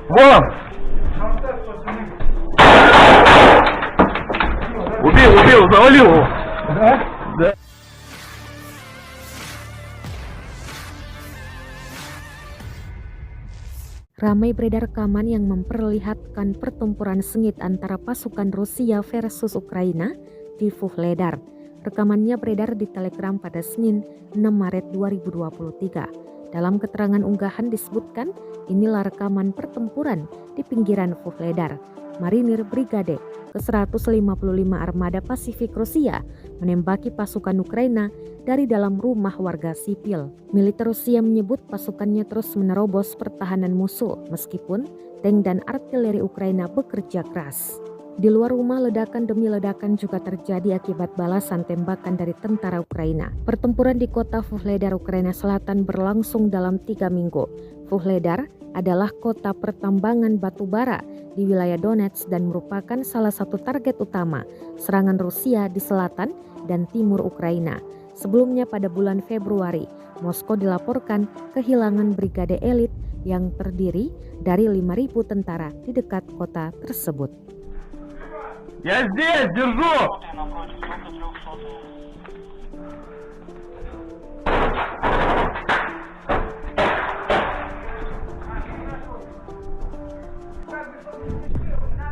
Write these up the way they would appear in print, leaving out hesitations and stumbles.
Вон! Убил, завалил его. Да? Ramai beredar rekaman yang memperlihatkan pertempuran sengit antara pasukan Rusia versus Ukraina di Vuhledar. Rekamannya beredar di Telegram pada Senin 6 Maret 2023. Dalam keterangan unggahan disebutkan, inilah rekaman pertempuran di pinggiran Vuhledar. Marinir Brigade ke-155 Armada Pasifik Rusia menembaki pasukan Ukraina dari dalam rumah warga sipil. Militer Rusia menyebut pasukannya terus menerobos pertahanan musuh meskipun tank dan artileri Ukraina bekerja keras. Di luar rumah, ledakan demi ledakan juga terjadi akibat balasan tembakan dari tentara Ukraina. Pertempuran di kota Vuhledar, Ukraina Selatan berlangsung dalam 3 minggu. Vuhledar adalah kota pertambangan batu bara di wilayah Donetsk dan merupakan salah satu target utama serangan Rusia di selatan dan timur Ukraina. Sebelumnya pada bulan Februari, Moskow dilaporkan kehilangan brigade elit yang terdiri dari 5.000 tentara di dekat kota tersebut. Я здесь, держу!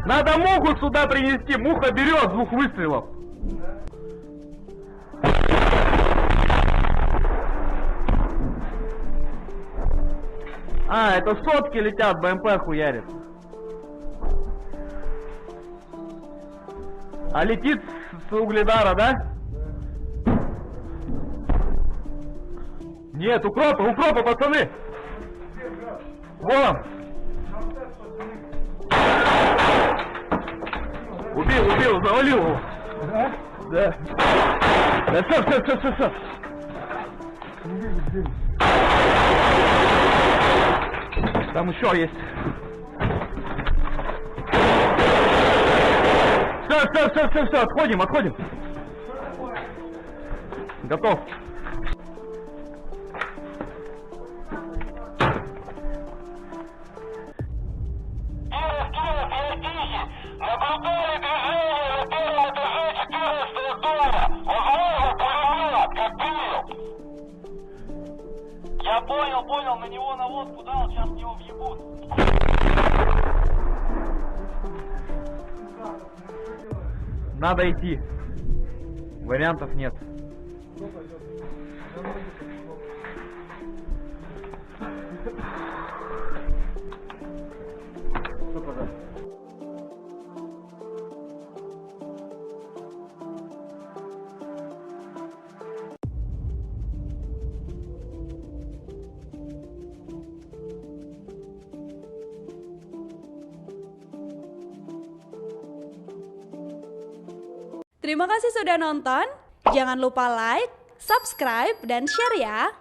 Надо муху сюда принести, муха берет 2 выстрелов. А, это сотки летят, БМП хуярит. А летит с Угледара, да? Нет, укропа, пацаны! Вон! Убил, завалил его. Да? Да все. Там еще есть. Все, отходим. Готов. Я понял, на него наводку дал, сейчас в него въебут. Надо идти. Вариантов нет. Terima kasih sudah nonton. Jangan lupa like, subscribe, dan share ya.